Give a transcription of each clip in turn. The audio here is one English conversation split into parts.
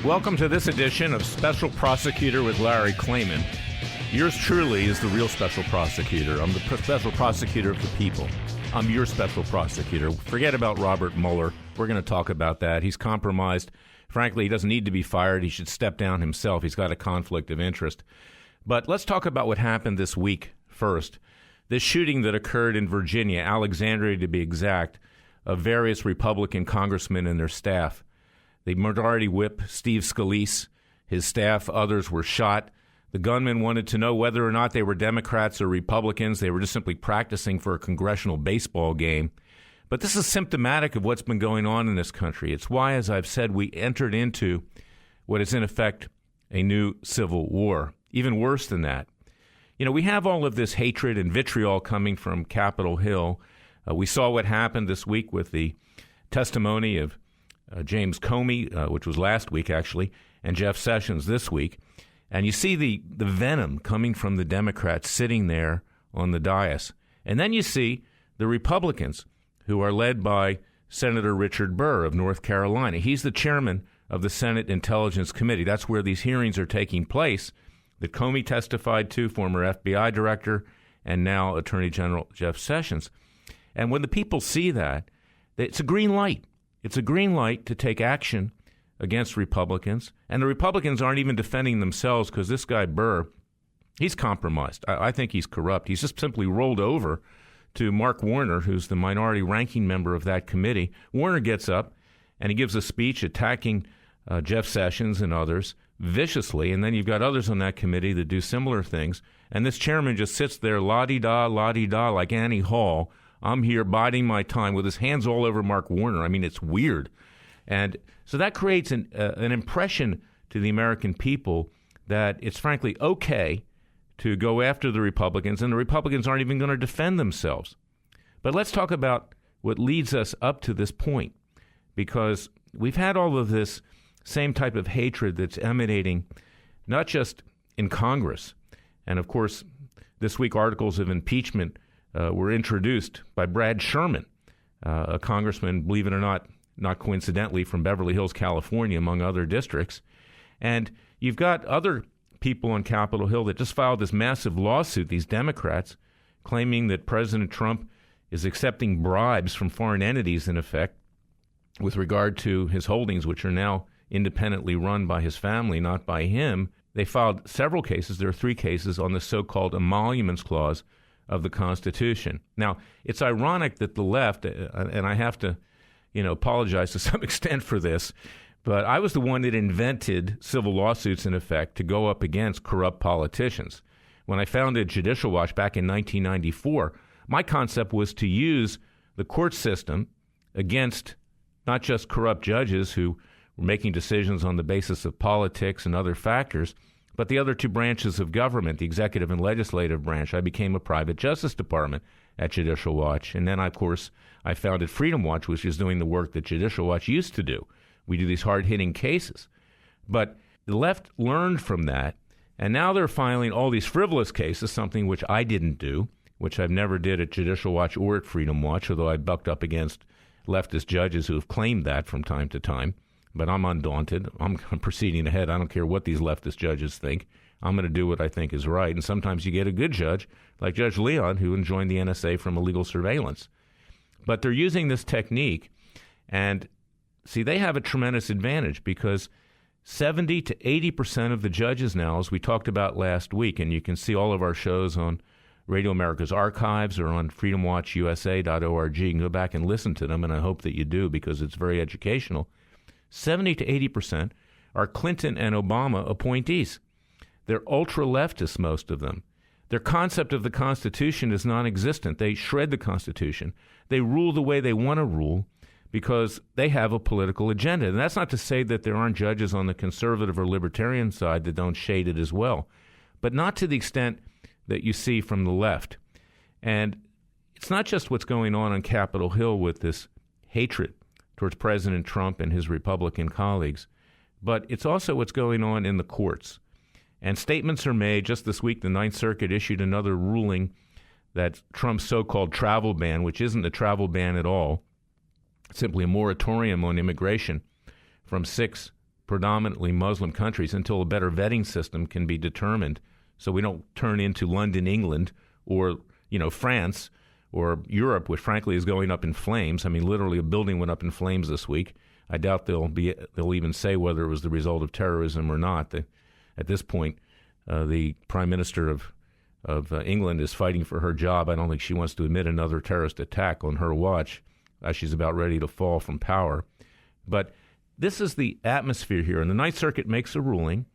Welcome to this edition of Special Prosecutor with Larry Klayman. Yours truly is the real special prosecutor. I'm the special prosecutor of the people. I'm your special prosecutor. Forget about Robert Mueller. We're going to talk about that. He's compromised. Frankly, he doesn't need to be fired. He should step down himself. He's got a conflict of interest. But let's talk about what happened this week first. This shooting that occurred in Virginia, Alexandria to be exact, of various Republican congressmen and their staff. The majority whip, Steve Scalise, his staff, others were shot. The gunman wanted to know whether or not they were Democrats or Republicans. They were just simply practicing for a congressional baseball game. But this is symptomatic of what's been going on in this country. It's why, as I've said, we entered into what is in effect a new civil war. Even worse than that. You know, we have all of this hatred and vitriol coming from Capitol Hill. We saw what happened this week with the testimony of James Comey, which was last week, actually, and Jeff Sessions this week. And you see the venom coming from the Democrats sitting there on the dais. And then you see the Republicans, who are led by Senator Richard Burr of North Carolina. He's the chairman of the Senate Intelligence Committee. That's where these hearings are taking place that Comey testified to, former FBI director, and now Attorney General Jeff Sessions. And when the people see that, it's a green light. It's a green light to take action against Republicans. And the Republicans aren't even defending themselves because this guy Burr, he's compromised. I think he's corrupt. He's just simply rolled over to Mark Warner, who's the minority ranking member of that committee. Warner gets up and he gives a speech attacking Jeff Sessions and others viciously. And then you've got others on that committee that do similar things. And this chairman just sits there la-di-da, like Annie Hall. I'm here biding my time with his hands all over Mark Warner. I mean, it's weird. And so that creates an impression to the American people that it's frankly okay to go after the Republicans, and the Republicans aren't even going to defend themselves. But let's talk about what leads us up to this point, because we've had all of this same type of hatred that's emanating not just in Congress. And, of course, this week articles of impeachment were introduced by Brad Sherman, a congressman, believe it or not coincidentally, from Beverly Hills, California, among other districts. And you've got other people on Capitol Hill that just filed this massive lawsuit, these Democrats, claiming that President Trump is accepting bribes from foreign entities, in effect, with regard to his holdings, which are now independently run by his family, not by him. They filed several cases. There are 3 cases on the so-called emoluments clause of the Constitution. Now, it's ironic that the left, and I have to, apologize to some extent for this, but I was the one that invented civil lawsuits, in effect, to go up against corrupt politicians. When I founded Judicial Watch back in 1994, my concept was to use the court system against not just corrupt judges who were making decisions on the basis of politics and other factors, but the other 2 branches of government, the executive and legislative branch. I became a private justice department at Judicial Watch. And then, of course, I founded Freedom Watch, which is doing the work that Judicial Watch used to do. We do these hard-hitting cases. But the left learned from that, and now they're filing all these frivolous cases, something which I didn't do, which I've never did at Judicial Watch or at Freedom Watch, although I bucked up against leftist judges who have claimed that from time to time. But I'm undaunted. I'm proceeding ahead. I don't care what these leftist judges think. I'm going to do what I think is right. And sometimes you get a good judge, like Judge Leon, who enjoined the NSA from illegal surveillance. But they're using this technique. And see, they have a tremendous advantage because 70 to 80% of the judges now, as we talked about last week, and you can see all of our shows on Radio America's archives or on freedomwatchusa.org. You can go back and listen to them, and I hope that you do because it's very educational. 70 to 80% are Clinton and Obama appointees. They're ultra-leftists, most of them. Their concept of the Constitution is non-existent. They shred the Constitution. They rule the way they want to rule because they have a political agenda. And that's not to say that there aren't judges on the conservative or libertarian side that don't shade it as well, but not to the extent that you see from the left. And it's not just what's going on Capitol Hill with this hatred towards President Trump and his Republican colleagues, but it's also what's going on in the courts. And statements are made. Just this week, the Ninth Circuit issued another ruling that Trump's so-called travel ban, which isn't a travel ban at all, simply a moratorium on immigration from 6 predominantly Muslim countries until a better vetting system can be determined, so we don't turn into London, England, or France or Europe, which frankly is going up in flames. I mean, literally a building went up in flames this week. I doubt they'll even say whether it was the result of terrorism or not. At this point, the Prime Minister of England is fighting for her job. I don't think she wants to admit another terrorist attack on her watch as she's about ready to fall from power. But this is the atmosphere here. And the Ninth Circuit makes a ruling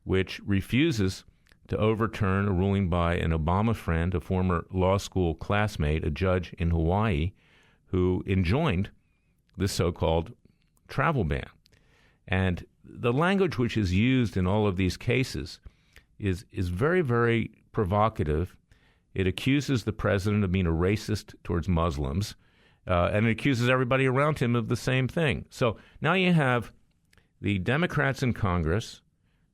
which refuses to overturn a ruling by an Obama friend, a former law school classmate, a judge in Hawaii, who enjoined this so-called travel ban. And the language which is used in all of these cases is very, very provocative. It accuses the president of being a racist towards Muslims, and it accuses everybody around him of the same thing. So now you have the Democrats in Congress.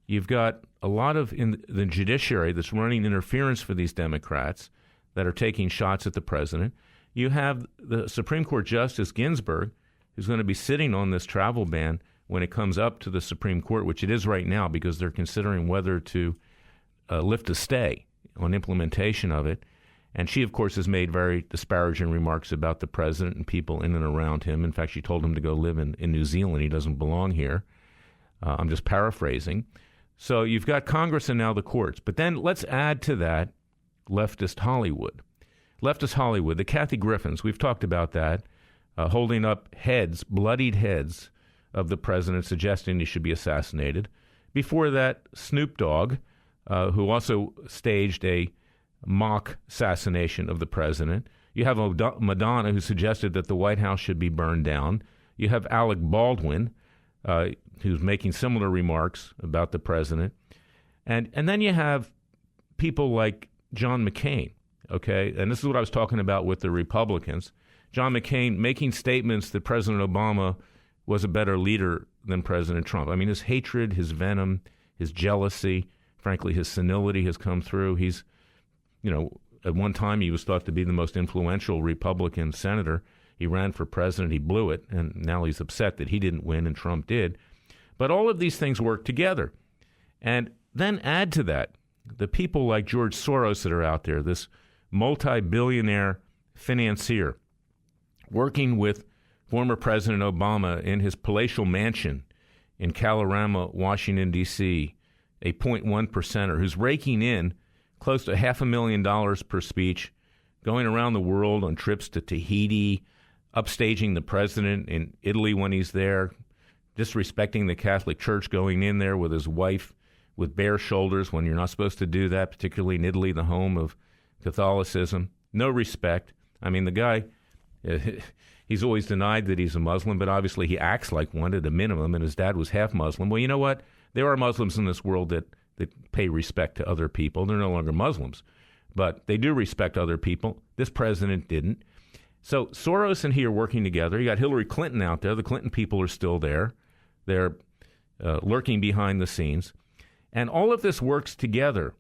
You've got a lot of in the judiciary that's running interference for these Democrats that are taking shots at the president. You have the Supreme Court Justice Ginsburg, who's going to be sitting on this travel ban when it comes up to the Supreme Court, which it is right now because they're considering whether to lift a stay on implementation of it. And she, of course, has made very disparaging remarks about the president and people in and around him. In fact, she told him to go live in New Zealand. He doesn't belong here. I'm just paraphrasing. So you've got Congress and now the courts. But then let's add to that leftist Hollywood. Leftist Hollywood, the Kathy Griffins, we've talked about that, holding up heads, bloodied heads of the president, suggesting he should be assassinated. Before that, Snoop Dogg, who also staged a mock assassination of the president. You have Madonna, who suggested that the White House should be burned down. You have Alec Baldwin, who's making similar remarks about the president. And then you have people like John McCain, okay? And this is what I was talking about with the Republicans. John McCain making statements that President Obama was a better leader than President Trump. I mean, his hatred, his venom, his jealousy, frankly, his senility has come through. He's, at one time he was thought to be the most influential Republican senator. He ran for president, he blew it, and now he's upset that he didn't win and Trump did. But all of these things work together. And then add to that the people like George Soros that are out there, this multi-billionaire financier, working with former President Obama in his palatial mansion in Kalorama, Washington, D.C., a 0.1%er who's raking in close to $500,000 per speech, going around the world on trips to Tahiti, upstaging the president in Italy when he's there, disrespecting the Catholic Church, going in there with his wife with bare shoulders when you're not supposed to do that, particularly in Italy, the home of Catholicism. No respect. I mean, the guy, he's always denied that he's a Muslim, but obviously he acts like one at a minimum, and his dad was half Muslim. Well, you know what? There are Muslims in this world that pay respect to other people. They're no longer Muslims, but they do respect other people. This president didn't. So Soros and he are working together. You got Hillary Clinton out there. The Clinton people are still there. They're lurking behind the scenes. And all of this works together.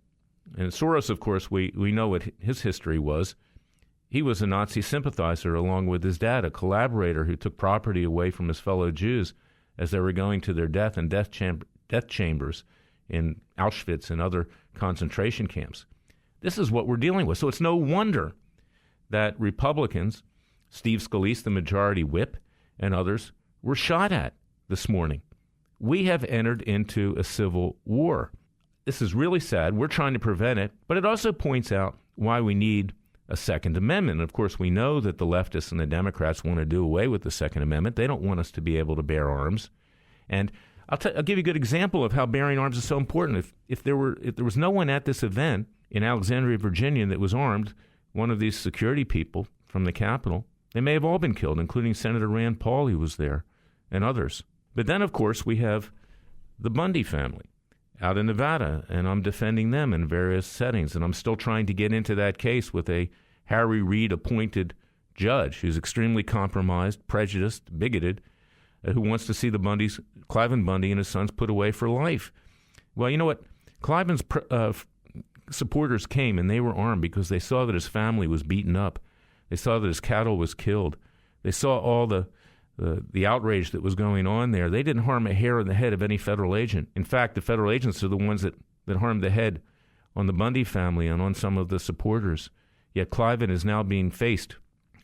And Soros, of course, we know what his history was. He was a Nazi sympathizer along with his dad, a collaborator who took property away from his fellow Jews as they were going to their death in death chambers in Auschwitz and other concentration camps. This is what we're dealing with. So it's no wonder that Republicans, Steve Scalise, the majority whip, and others were shot at this morning. We have entered into a civil war. This is really sad. We're trying to prevent it, but it also points out why we need a Second Amendment. Of course, we know that the leftists and the Democrats want to do away with the Second Amendment. They don't want us to be able to bear arms. And I'll give you a good example of how bearing arms is so important. If there was no one at this event in Alexandria, Virginia, that was armed, one of these security people from the Capitol, they may have all been killed, including Senator Rand Paul, who was there, and others. But then, of course, we have the Bundy family out in Nevada, and I'm defending them in various settings. And I'm still trying to get into that case with a Harry Reid-appointed judge who's extremely compromised, prejudiced, bigoted, who wants to see the Bundys, Klayman Bundy and his sons, put away for life. Well, you know what? Klayman's supporters came, and they were armed because they saw that his family was beaten up. They saw that his cattle was killed. They saw all the the outrage that was going on there. They didn't harm a hair on the head of any federal agent. In fact, the federal agents are the ones that harmed the head on the Bundy family and on some of the supporters. Yet Klayman is now being faced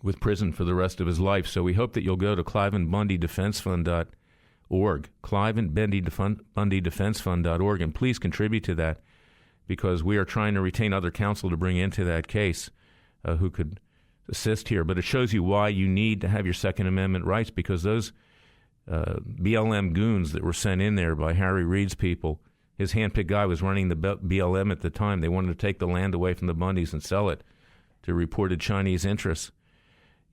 with prison for the rest of his life. So we hope that you'll go to KlaymanBundyDefenseFund.org, KlaymanBundyDefenseFund.org, and please contribute to that, because we are trying to retain other counsel to bring into that case who could assist here. But it shows you why you need to have your Second Amendment rights, because those BLM goons that were sent in there by Harry Reid's people, his handpicked guy was running the BLM at the time. They wanted to take the land away from the Bundys and sell it to reported Chinese interests.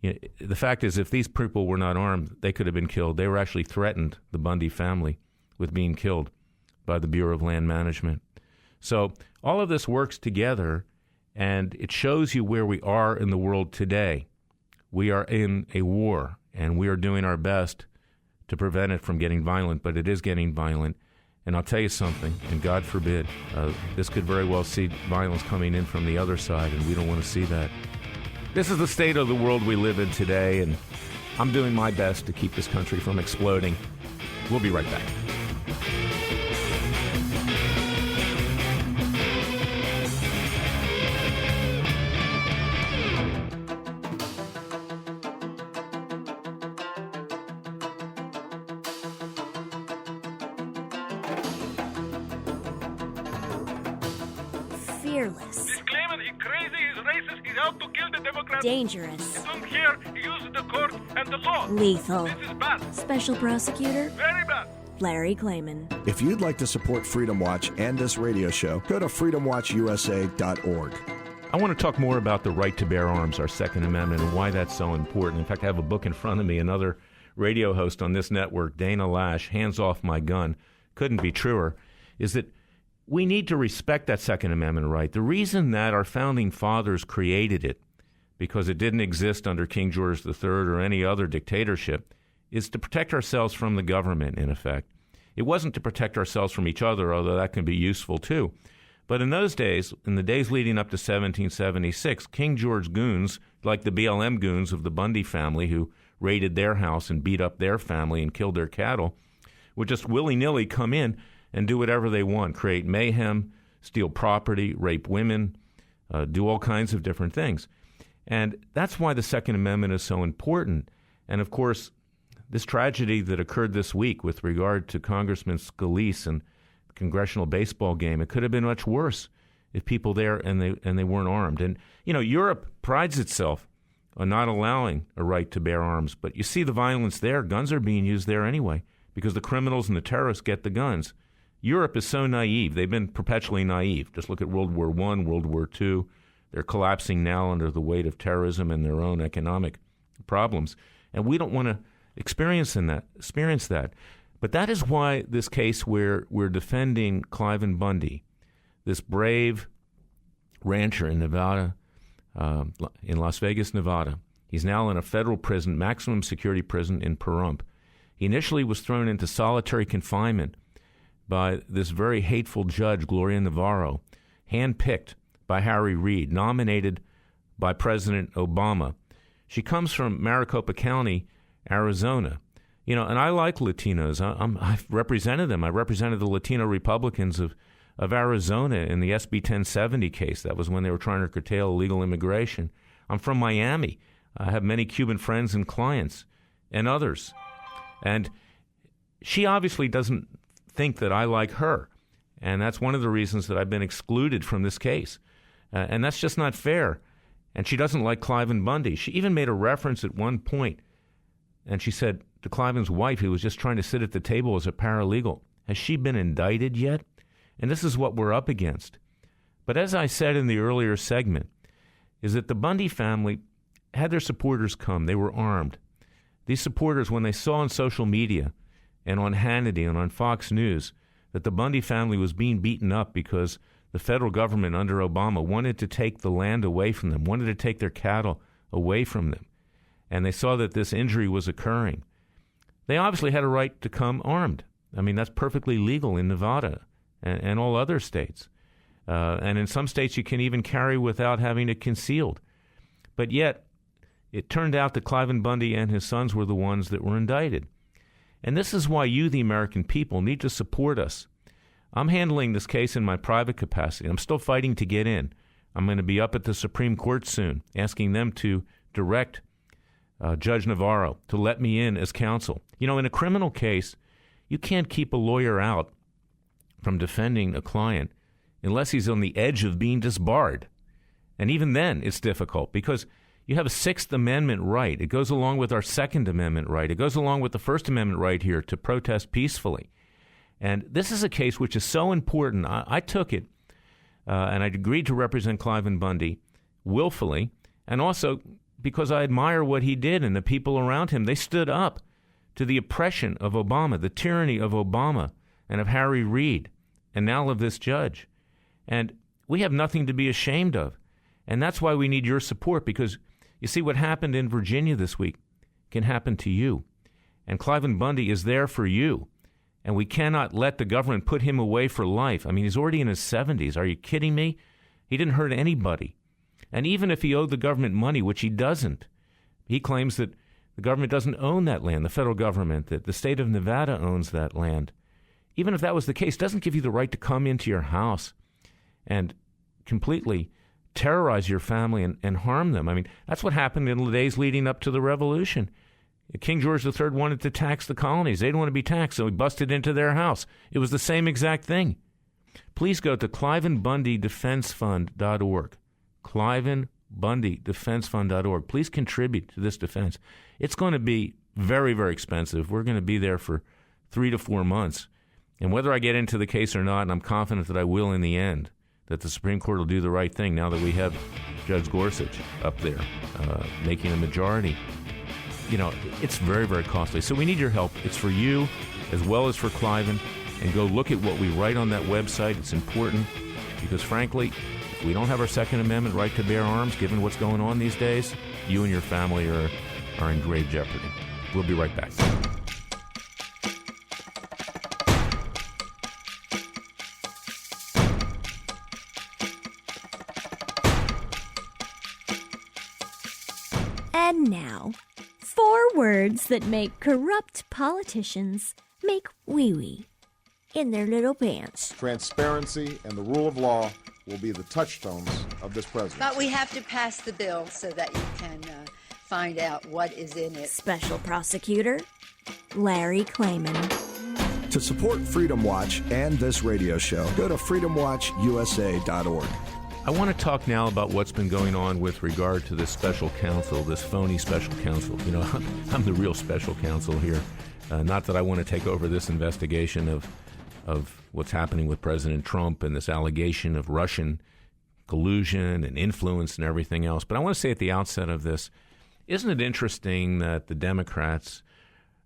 You know, the fact is, if these people were not armed, they could have been killed. They were actually threatened, the Bundy family, with being killed by the Bureau of Land Management. So all of this works together, and it shows you where we are in the world today. We are in a war, and we are doing our best to prevent it from getting violent, but it is getting violent. And I'll tell you something, and God forbid, this could very well see violence coming in from the other side, and we don't want to see that. This is the state of the world we live in today, and I'm doing my best to keep this country from exploding. We'll be right back. Fearless. This Klayman, he's crazy, he's racist, he's out to kill the Democrats. Dangerous. I don't care, he uses the court and the law. Lethal. This is bad. Special Prosecutor Very bad. Larry Klayman. If you'd like to support Freedom Watch and this radio show, go to freedomwatchusa.org. I want to talk more about the right to bear arms, our Second Amendment, and why that's so important. In fact, I have a book in front of me. Another radio host on this network, Dana Lash, Hands Off My Gun, couldn't be truer, is that we need to respect that Second Amendment right. The reason that our founding fathers created it, because it didn't exist under King George III or any other dictatorship, is to protect ourselves from the government, in effect. It wasn't to protect ourselves from each other, although that can be useful too. But in those days, in the days leading up to 1776, King George goons, like the BLM goons of the Bundy family who raided their house and beat up their family and killed their cattle, would just willy-nilly come in and do whatever they want, create mayhem, steal property, rape women, do all kinds of different things. And that's why the Second Amendment is so important. And, of course, this tragedy that occurred this week with regard to Congressman Scalise and the congressional baseball game, it could have been much worse if people there and they weren't armed. And, you know, Europe prides itself on not allowing a right to bear arms. But you see the violence there. Guns are being used there anyway because the criminals and the terrorists get the guns. Europe is so naive. They've been perpetually naive. Just look at World War I, World War II. They're collapsing now under the weight of terrorism and their own economic problems. And we don't want to experience that. But that is why this case where we're defending Klayman Bundy, this brave rancher in Nevada, in Las Vegas, Nevada. He's now in a federal prison, maximum security prison in Pahrump. He initially was thrown into solitary confinement by this very hateful judge, Gloria Navarro, handpicked by Harry Reid, nominated by President Obama. She comes from Maricopa County, Arizona. You know, and I like Latinos. I've represented them. I represented the Latino Republicans of Arizona in the SB 1070 case. That was when they were trying to curtail illegal immigration. I'm from Miami. I have many Cuban friends and clients and others. And she obviously doesn't think that I like her. And that's one of the reasons that I've been excluded from this case. And that's just not fair. And she doesn't like Klayman Bundy. She even made a reference at one point, and she said to Klayman's wife, who was just trying to sit at the table as a paralegal, has she been indicted yet? And this is what we're up against. But as I said in the earlier segment, is that the Bundy family had their supporters come. They were armed. These supporters, when they saw on social media and on Hannity and on Fox News that the Bundy family was being beaten up because the federal government under Obama wanted to take the land away from them, wanted to take their cattle away from them, and they saw that this injury was occurring, they obviously had a right to come armed. I mean, that's perfectly legal in Nevada and all other states. And in some states you can even carry without having it concealed. But yet, it turned out that Klayman Bundy and his sons were the ones that were indicted. And this is why you, the American people, need to support us. I'm handling this case in my private capacity. I'm still fighting to get in. I'm going to be up at the Supreme Court soon, asking them to direct Judge Navarro to let me in as counsel. You know, in a criminal case, you can't keep a lawyer out from defending a client unless he's on the edge of being disbarred. And even then, it's difficult because you have a Sixth Amendment right. It goes along with our Second Amendment right. It goes along with the First Amendment right here to protest peacefully. And this is a case which is so important. I took it, and I agreed to represent Klayman Bundy willfully, and also because I admire what he did and the people around him. They stood up to the oppression of Obama, the tyranny of Obama and of Harry Reid, and now of this judge. And we have nothing to be ashamed of. And that's why we need your support, because you see what happened in Virginia this week can happen to you. And Klayman Bundy is there for you. And we cannot let the government put him away for life. I mean, he's already in his 70s. Are you kidding me? He didn't hurt anybody. And even if he owed the government money, which he doesn't, he claims that the government doesn't own that land, the federal government, that the state of Nevada owns that land. Even if that was the case, it doesn't give you the right to come into your house and completely terrorize your family and harm them. I mean, that's what happened in the days leading up to the revolution. King George III wanted to tax the colonies. They didn't want to be taxed, so he busted into their house. It was the same exact thing. Please go to KlaymanBundyDefenseFund.org. KlaymanBundyDefenseFund.org. Please contribute to this defense. It's going to be very, very expensive. We're going to be there for 3 to 4 months. And whether I get into the case or not, and I'm confident that I will in the end, that the Supreme Court will do the right thing now that we have Judge Gorsuch up there making a majority. You know, it's very, very costly. So we need your help. It's for you as well as for Klayman. And go look at what we write on that website. It's important because, frankly, if we don't have our Second Amendment right to bear arms, given what's going on these days, you and your family are in grave jeopardy. We'll be right back. And now, 4 words that make corrupt politicians make wee-wee in their little pants. Transparency and the rule of law will be the touchstones of this presidency. But we have to pass the bill so that you can find out what is in it. Special Prosecutor Larry Klayman. To support Freedom Watch and this radio show, go to freedomwatchusa.org. I want to talk now about what's been going on with regard to this special counsel, this phony special counsel. You know, I'm the real special counsel here. Not that I want to take over this investigation of what's happening with President Trump and this allegation of Russian collusion and influence and everything else. But I want to say at the outset of this, isn't it interesting that the Democrats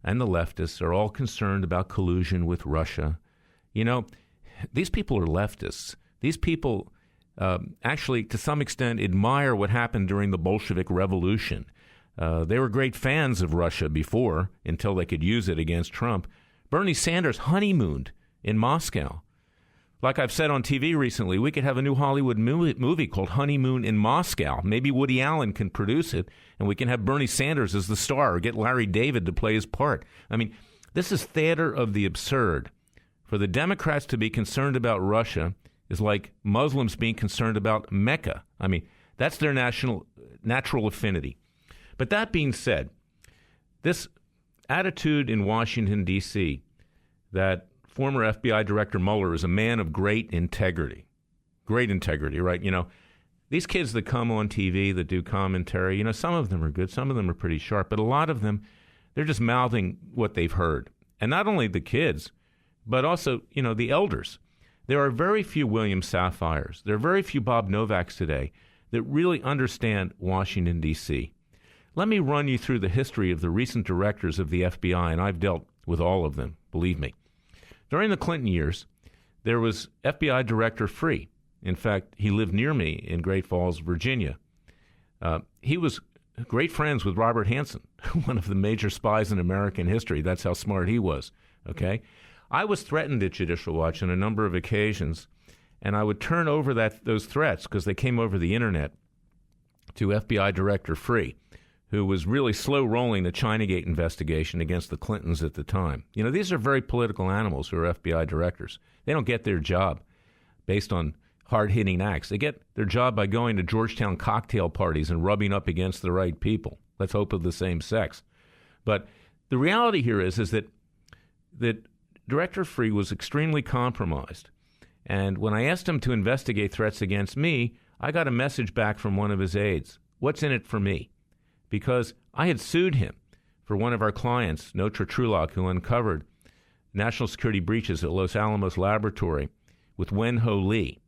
and the leftists are all concerned about collusion with Russia? You know, these people are leftists. These people actually, to some extent, admire what happened during the Bolshevik Revolution. They were great fans of Russia before, until they could use it against Trump. Bernie Sanders honeymooned in Moscow. Like I've said on TV recently, we could have a new Hollywood movie called Honeymoon in Moscow. Maybe Woody Allen can produce it, and we can have Bernie Sanders as the star or get Larry David to play his part. I mean, this is theater of the absurd. For the Democrats to be concerned about Russia is like Muslims being concerned about Mecca. I mean, that's their natural affinity. But that being said, this attitude in Washington, D.C., that former FBI Director Mueller is a man of great integrity, right? You know, these kids that come on TV, that do commentary, you know, some of them are good, some of them are pretty sharp, but a lot of them, they're just mouthing what they've heard. And not only the kids, but also, you know, the elders. There are very few William Sapphires. There are very few Bob Novaks today that really understand Washington, D.C. Let me run you through the history of the recent directors of the FBI, and I've dealt with all of them, believe me. During the Clinton years, there was FBI Director Free. In fact, he lived near me in Great Falls, Virginia. He was great friends with Robert Hanssen, one of the major spies in American history. That's how smart he was, okay? I was threatened at Judicial Watch on a number of occasions, and I would turn over those threats, because they came over the Internet, to FBI Director Free, who was really slow-rolling the Chinagate investigation against the Clintons at the time. You know, these are very political animals who are FBI directors. They don't get their job based on hard-hitting acts. They get their job by going to Georgetown cocktail parties and rubbing up against the right people. Let's hope of the same sex. But the reality here is that Director Freeh was extremely compromised. And when I asked him to investigate threats against me, I got a message back from one of his aides. What's in it for me? Because I had sued him for one of our clients, Notre Trulock, who uncovered national security breaches at Los Alamos Laboratory with Wen-Ho Lee,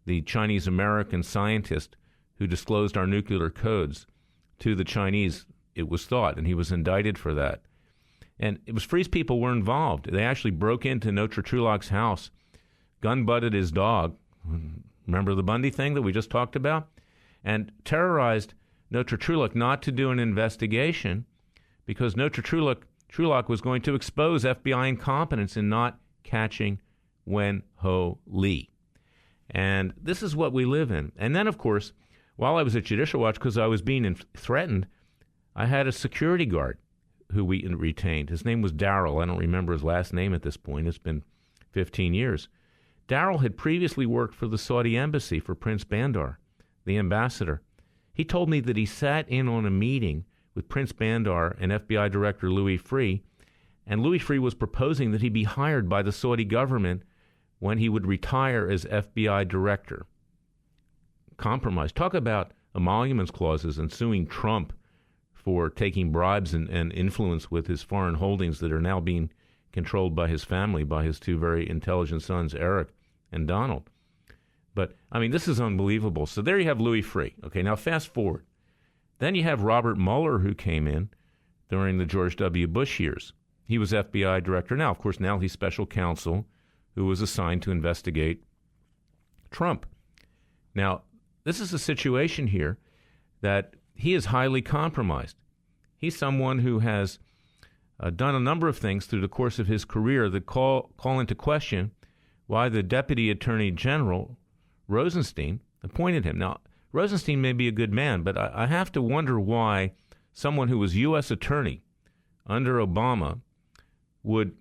the Chinese-American scientist who disclosed our nuclear codes to the Chinese, it was thought, and he was indicted for that. And it was Freeh's people were involved. They actually broke into Notre Trulock's house, gun-butted his dog, remember the Bundy thing that we just talked about? And terrorized Notre Trulock not to do an investigation because Notre Trulock was going to expose FBI incompetence in not catching Wen-Ho Lee. And this is what we live in. And then, of course, while I was at Judicial Watch, because I was being threatened, I had a security guard who we retained. His name was Darrell. I don't remember his last name at this point. It's been 15 years. Darrell had previously worked for the Saudi embassy for Prince Bandar, the ambassador. He told me that he sat in on a meeting with Prince Bandar and FBI Director Louis Freeh, and Louis Freeh was proposing that he be hired by the Saudi government when he would retire as FBI Director. Compromise. Talk about emoluments clauses and suing Trump for taking bribes and influence with his foreign holdings that are now being controlled by his family, by his two very intelligent sons, Eric and Donald. But, I mean, this is unbelievable. So there you have Louis Freeh. Okay, now fast forward. Then you have Robert Mueller, who came in during the George W. Bush years. He was FBI director. Now, of course, now he's special counsel who was assigned to investigate Trump. Now, this is a situation here that he is highly compromised. He's someone who has done a number of things through the course of his career that call into question why the Deputy Attorney General, Rosenstein, appointed him. Now, Rosenstein may be a good man, but I have to wonder why someone who was U.S. Attorney under Obama would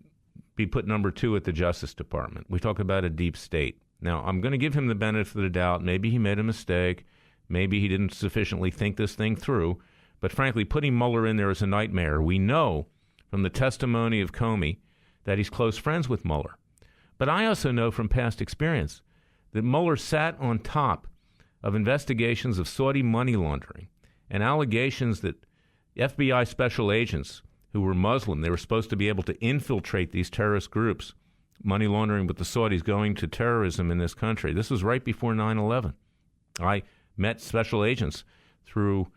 be put number 2 at the Justice Department. We talk about a deep state. Now, I'm going to give him the benefit of the doubt. Maybe he made a mistake. Maybe he didn't sufficiently think this thing through. But frankly, putting Mueller in there is a nightmare. We know from the testimony of Comey that he's close friends with Mueller. But I also know from past experience that Mueller sat on top of investigations of Saudi money laundering and allegations that FBI special agents who were Muslim, they were supposed to be able to infiltrate these terrorist groups, money laundering with the Saudis going to terrorism in this country. This was right before 9/11. I met special agents through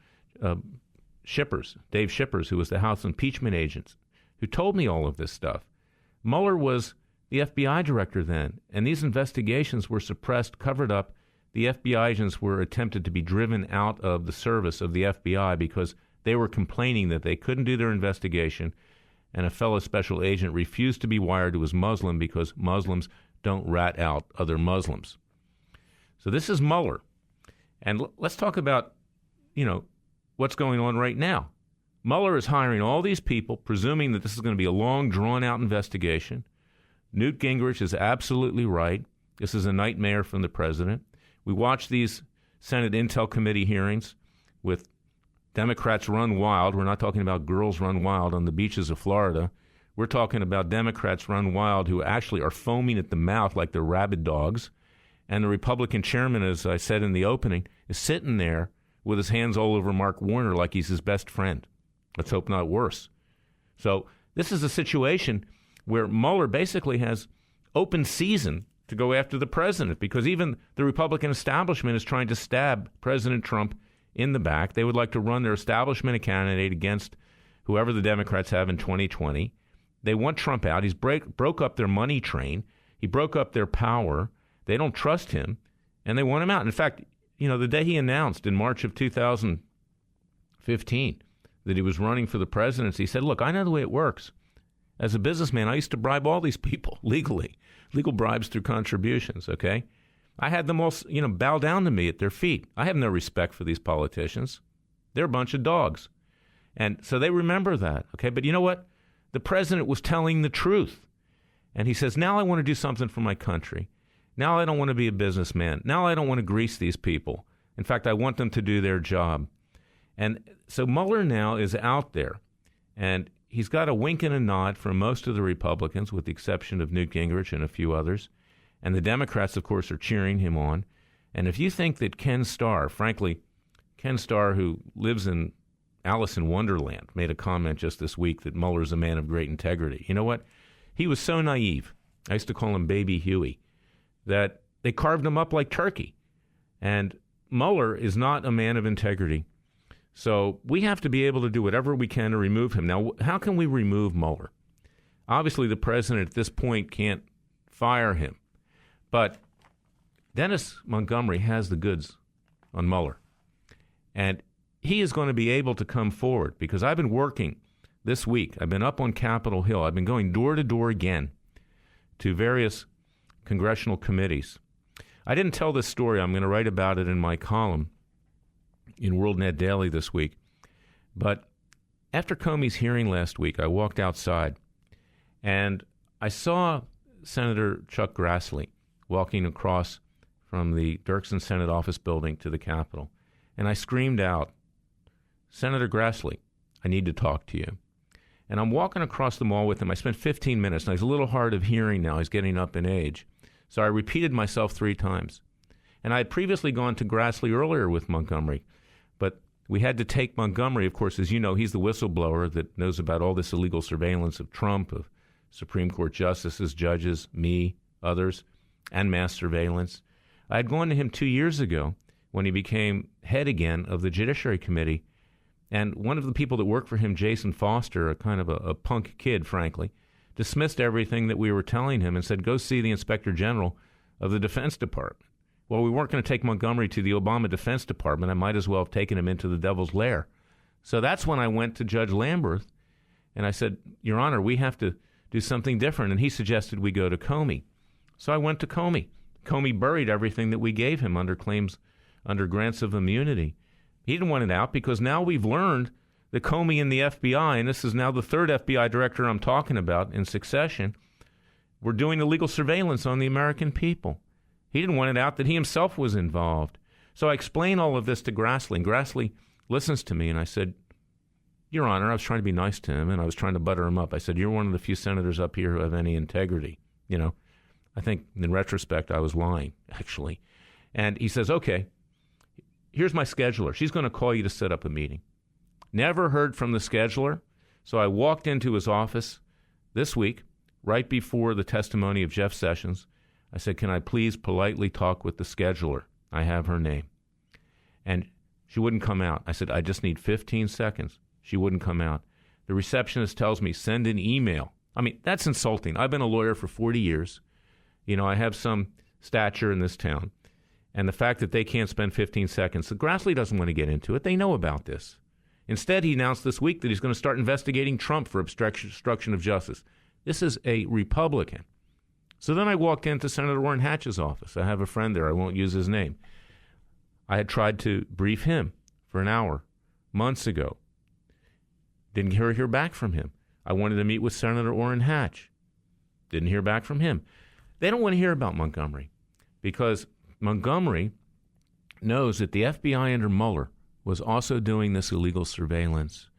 Shippers, Dave Shippers, who was the House impeachment agent, who told me all of this stuff. Mueller was the FBI director then, and these investigations were suppressed, covered up. The FBI agents were attempted to be driven out of the service of the FBI because they were complaining that they couldn't do their investigation, and a fellow special agent refused to be wired who was Muslim because Muslims don't rat out other Muslims. So this is Mueller. And let's talk about, what's going on right now. Mueller is hiring all these people, presuming that this is going to be a long, drawn-out investigation. Newt Gingrich is absolutely right. This is a nightmare from the president. We watch these Senate Intel Committee hearings with Democrats run wild. We're not talking about girls run wild on the beaches of Florida. We're talking about Democrats run wild who actually are foaming at the mouth like they're rabid dogs. And the Republican chairman, as I said in the opening, is sitting there with his hands all over Mark Warner like he's his best friend. Let's hope not worse. So this is a situation where Mueller basically has open season to go after the president because even the Republican establishment is trying to stab President Trump in the back. They would like to run their establishment candidate against whoever the Democrats have in 2020. They want Trump out. He's broke up their money train. He broke up their power. They don't trust him, and they want him out. In fact, the day he announced in March of 2015 that he was running for the presidency, he said, look, I know the way it works. As a businessman, I used to bribe all these people legally, legal bribes through contributions, okay? I had them all, bow down to me at their feet. I have no respect for these politicians. They're a bunch of dogs. And so they remember that, okay? But you know what? The president was telling the truth. And he says, now I want to do something for my country. Now I don't want to be a businessman. Now I don't want to grease these people. In fact, I want them to do their job. And so Mueller now is out there, and he's got a wink and a nod from most of the Republicans, with the exception of Newt Gingrich and a few others. And the Democrats, of course, are cheering him on. And if you think that Ken Starr, frankly, Ken Starr, who lives in Alice in Wonderland, made a comment just this week that Mueller's a man of great integrity. You know what? He was so naive. I used to call him Baby Huey, that they carved him up like turkey. And Mueller is not a man of integrity. So we have to be able to do whatever we can to remove him. Now, how can we remove Mueller? Obviously, the president at this point can't fire him. But Dennis Montgomery has the goods on Mueller. And he is going to be able to come forward, because I've been working this week. I've been up on Capitol Hill. I've been going door to door again to various congressional committees. I didn't tell this story. I'm going to write about it in my column in WorldNet Daily this week. But after Comey's hearing last week, I walked outside and I saw Senator Chuck Grassley walking across from the Dirksen Senate office building to the Capitol. And I screamed out, "Senator Grassley, I need to talk to you." And I'm walking across the mall with him. I spent 15 minutes. Now, he's a little hard of hearing now. He's getting up in age. So I repeated myself 3 times. And I had previously gone to Grassley earlier with Montgomery. But we had to take Montgomery, of course, as you know, he's the whistleblower that knows about all this illegal surveillance of Trump, of Supreme Court justices, judges, me, others, and mass surveillance. I had gone to him 2 years ago when he became head again of the Judiciary Committee. And one of the people that worked for him, Jason Foster, a kind of a punk kid, frankly, dismissed everything that we were telling him and said, go see the Inspector General of the Defense Department. Well, we weren't going to take Montgomery to the Obama Defense Department. I might as well have taken him into the devil's lair. So that's when I went to Judge Lamberth, and I said, Your Honor, we have to do something different. And he suggested we go to Comey. So I went to Comey. Comey buried everything that we gave him under grants of immunity. He didn't want it out because now we've learned that Comey and the FBI, and this is now the 3rd FBI director I'm talking about in succession, were doing illegal surveillance on the American people. He didn't want it out that he himself was involved. So I explained all of this to Grassley, and Grassley listens to me, and I said, Your Honor, I was trying to be nice to him, and I was trying to butter him up. I said, you're one of the few senators up here who have any integrity. You know, I think in retrospect I was lying, actually. And he says, okay, here's my scheduler. She's going to call you to set up a meeting. Never heard from the scheduler. So I walked into his office this week, right before the testimony of Jeff Sessions. I said, can I please politely talk with the scheduler? I have her name. And she wouldn't come out. I said, I just need 15 seconds. She wouldn't come out. The receptionist tells me, send an email. I mean, that's insulting. I've been a lawyer for 40 years. You know, I have some stature in this town. And the fact that they can't spend 15 seconds, Grassley doesn't want to get into it. They know about this. Instead, he announced this week that he's going to start investigating Trump for obstruction of justice. This is a Republican. So then I walked into Senator Orrin Hatch's office. I have a friend there. I won't use his name. I had tried to brief him for an hour months ago. Didn't hear back from him. I wanted to meet with Senator Orrin Hatch. Didn't hear back from him. They don't want to hear about Montgomery because Montgomery knows that the FBI under Mueller was also doing this illegal surveillance.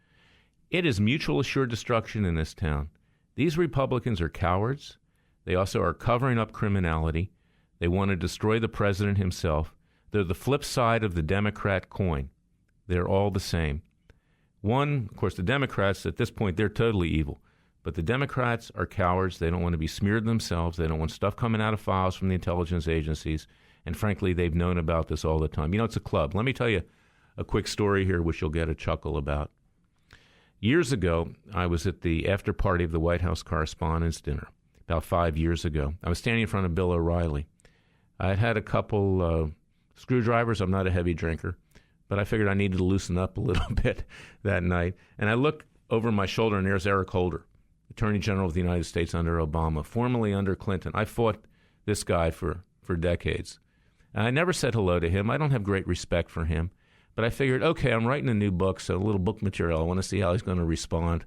It is mutual assured destruction in this town. These Republicans are cowards. They also are covering up criminality. They want to destroy the president himself. They're the flip side of the Democrat coin. They're all the same. One, of course, the Democrats, at this point, they're totally evil. But the Democrats are cowards. They don't want to be smeared themselves. They don't want stuff coming out of files from the intelligence agencies. And frankly, they've known about this all the time. You know, it's a club. Let me tell you a quick story here, which you'll get a chuckle about. Years ago, I was at the after party of the White House Correspondents' Dinner, about 5 years ago. I was standing in front of Bill O'Reilly. I had a couple screwdrivers. I'm not a heavy drinker, but I figured I needed to loosen up a little bit that night. And I look over my shoulder, and there's Eric Holder, Attorney General of the United States under Obama, formerly under Clinton. I fought this guy for decades. And I never said hello to him. I don't have great respect for him. But I figured, okay, I'm writing a new book, so a little book material. I want to see how he's going to respond.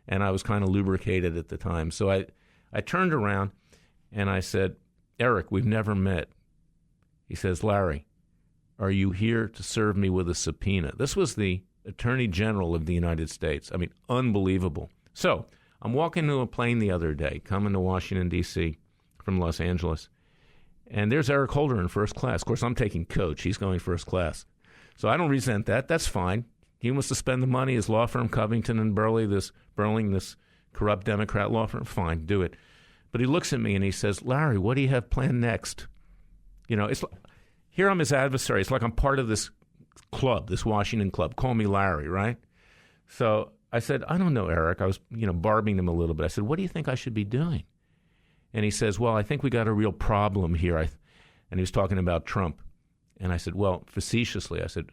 And I was kind of lubricated at the time. So I turned around and I said, Eric, we've never met. He says, Larry, are you here to serve me with a subpoena? This was the Attorney General of the United States. I mean, unbelievable. So I'm walking to a plane the other day, coming to Washington, D.C. from Los Angeles. And there's Eric Holder in first class. Of course, I'm taking coach. He's going first class. So I don't resent that. That's fine. He wants to spend the money. His law firm, Covington and Burling, this corrupt Democrat law firm, fine, do it. But he looks at me and he says, Larry, what do you have planned next? Here I'm his adversary. It's like I'm part of this club, this Washington club. Call me Larry, right? So I said, I don't know, Eric. I was, barbing him a little bit. I said, what do you think I should be doing? And he says, well, I think we got a real problem here. And he was talking about Trump. And I said, well, facetiously, I said,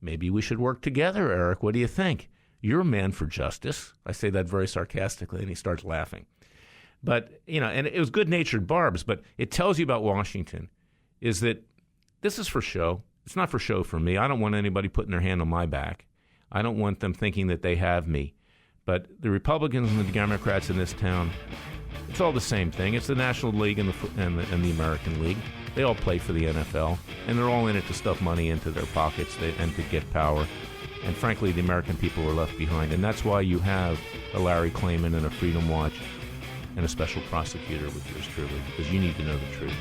maybe we should work together, Eric. What do you think? You're a man for justice. I say that very sarcastically, and he starts laughing. But, and it was good-natured barbs, but it tells you about Washington is that this is for show. It's not for show for me. I don't want anybody putting their hand on my back. I don't want them thinking that they have me. But the Republicans and the Democrats in this town, it's all the same thing. It's the National League and the American League. They all play for the NFL, and they're all in it to stuff money into their pockets and to get power. And frankly, the American people are left behind. And that's why you have a Larry Klayman and a Freedom Watch and a special prosecutor with yours truly, because you need to know the truth.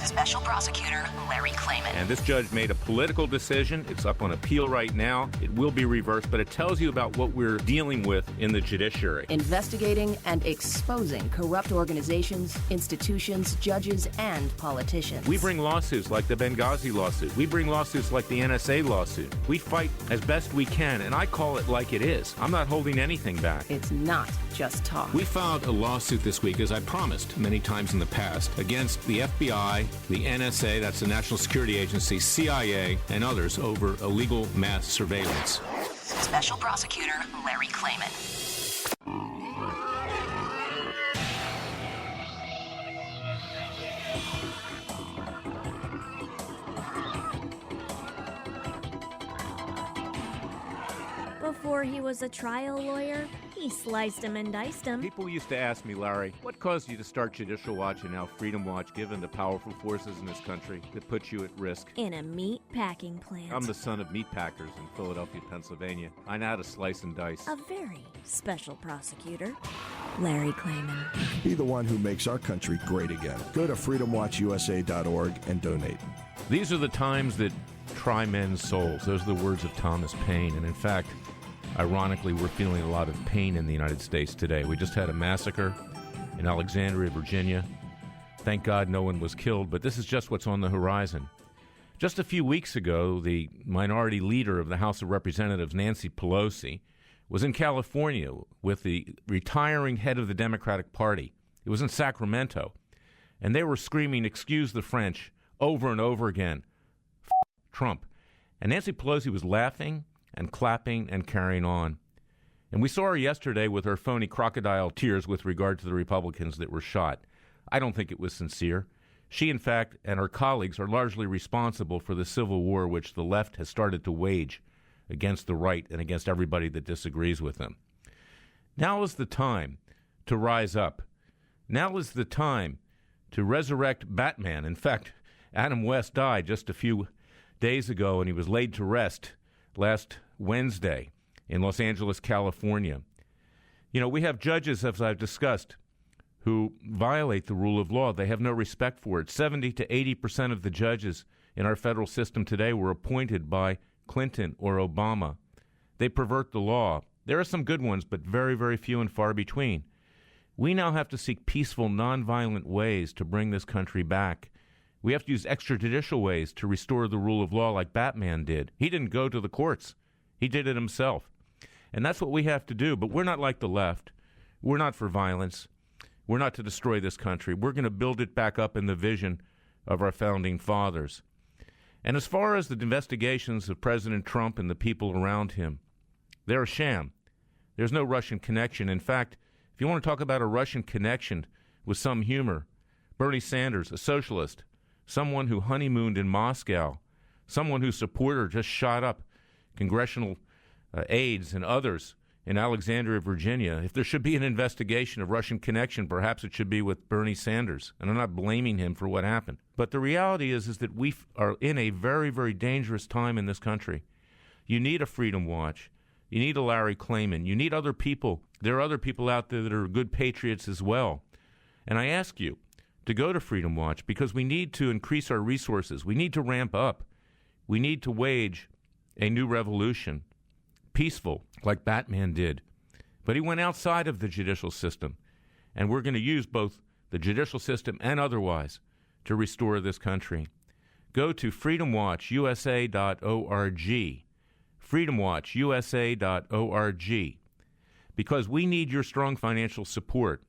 Special Prosecutor Larry Klayman. And this judge made a political decision. It's up on appeal right now. It will be reversed, but it tells you about what we're dealing with in the judiciary. Investigating and exposing corrupt organizations, institutions, judges, and politicians. We bring lawsuits like the Benghazi lawsuit. We bring lawsuits like the NSA lawsuit. We fight as best we can, and I call it like it is. I'm not holding anything back. It's not just talk. We filed a lawsuit this week, as I promised many times in the past, against the FBI, the NSA, that's the National Security Agency, CIA, and others over illegal mass surveillance. Special Prosecutor Larry Klayman. Before he was a trial lawyer, he sliced him and diced him. People used to ask me, Larry, what caused you to start Judicial Watch and now Freedom Watch, given the powerful forces in this country that put you at risk? In a meat packing plant. I'm the son of meat packers in Philadelphia, Pennsylvania. I know how to slice and dice. A very special prosecutor, Larry Klayman. Be the one who makes our country great again. Go to freedomwatchusa.org and donate. These are the times that try men's souls. Those are the words of Thomas Paine. And in fact, ironically, we're feeling a lot of pain in the United States today. We just had a massacre in Alexandria, Virginia. Thank God no one was killed, but this is just what's on the horizon. Just a few weeks ago, the minority leader of the House of Representatives, Nancy Pelosi, was in California with the retiring head of the Democratic Party. It was in Sacramento, and they were screaming, "Excuse the French," over and over again. Trump. And Nancy Pelosi was laughing and clapping and carrying on. And we saw her yesterday with her phony crocodile tears with regard to the Republicans that were shot. I don't think it was sincere. She, in fact, and her colleagues are largely responsible for the civil war which the left has started to wage against the right and against everybody that disagrees with them. Now is the time to rise up. Now is the time to resurrect Batman. In fact, Adam West died just a few days ago, and he was laid to rest last Wednesday in Los Angeles, California. You know, we have judges, as I've discussed, who violate the rule of law. They have no respect for it. 70 to 80% of the judges in our federal system today were appointed by Clinton or Obama. They pervert the law. There are some good ones, but very, very few and far between. We now have to seek peaceful, nonviolent ways to bring this country back. We have to use extrajudicial ways to restore the rule of law like Batman did. He didn't go to the courts. He did it himself. And that's what we have to do. But we're not like the left. We're not for violence. We're not to destroy this country. We're going to build it back up in the vision of our founding fathers. And as far as the investigations of President Trump and the people around him, they're a sham. There's no Russian connection. In fact, if you want to talk about a Russian connection with some humor, Bernie Sanders, a socialist, someone who honeymooned in Moscow, someone whose supporter just shot up congressional aides and others in Alexandria, Virginia. If there should be an investigation of Russian connection, perhaps it should be with Bernie Sanders. And I'm not blaming him for what happened. But the reality is that we are in a very, very dangerous time in this country. You need a Freedom Watch. You need a Larry Klayman. You need other people. There are other people out there that are good patriots as well. And I ask you to go to Freedom Watch because we need to increase our resources. We need to ramp up. We need to wage a new revolution, peaceful, like Batman did. But he went outside of the judicial system, and we're going to use both the judicial system and otherwise to restore this country. Go to freedomwatchusa.org, freedomwatchusa.org, because we need your strong financial support.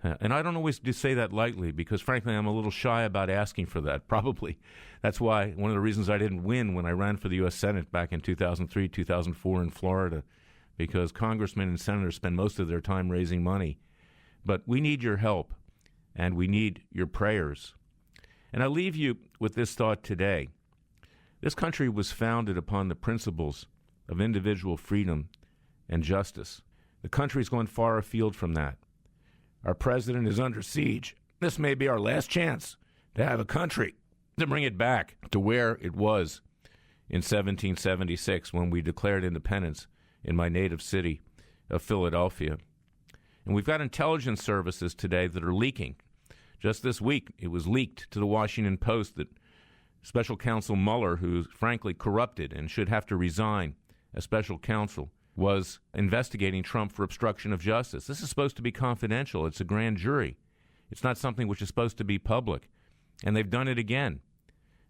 And I don't always say that lightly because, frankly, I'm a little shy about asking for that, probably. That's why one of the reasons I didn't win when I ran for the U.S. Senate back in 2003, 2004 in Florida, because congressmen and senators spend most of their time raising money. But we need your help, and we need your prayers. And I leave you with this thought today. This country was founded upon the principles of individual freedom and justice. The country's gone far afield from that. Our president is under siege. This may be our last chance to have a country, to bring it back to where it was in 1776 when we declared independence in my native city of Philadelphia. And we've got intelligence services today that are leaking. Just this week, it was leaked to the Washington Post that Special Counsel Mueller, who's frankly corrupted and should have to resign as special counsel, was investigating Trump for obstruction of justice. This is supposed to be confidential. It's a grand jury. It's not something which is supposed to be public. And they've done it again.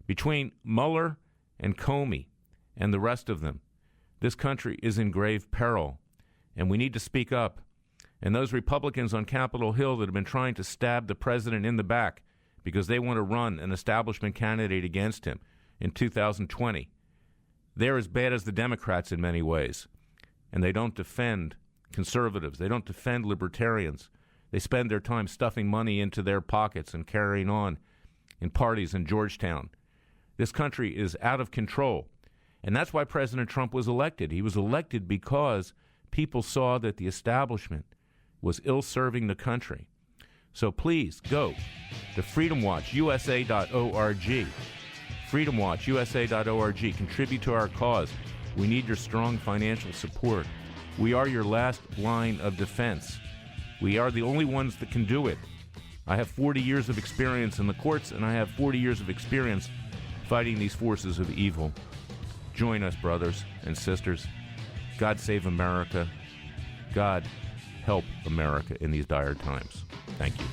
Between Mueller and Comey and the rest of them, this country is in grave peril. And we need to speak up. And those Republicans on Capitol Hill that have been trying to stab the president in the back because they want to run an establishment candidate against him in 2020, they're as bad as the Democrats in many ways. And they don't defend conservatives. They don't defend libertarians. They spend their time stuffing money into their pockets and carrying on in parties in Georgetown. This country is out of control. And that's why President Trump was elected. He was elected because people saw that the establishment was ill-serving the country. So please go to freedomwatchusa.org. freedomwatchusa.org. Contribute to our cause. We need your strong financial support. We are your last line of defense. We are the only ones that can do it. I have 40 years of experience in the courts, and I have 40 years of experience fighting these forces of evil. Join us, brothers and sisters. God save America. God help America in these dire times. Thank you.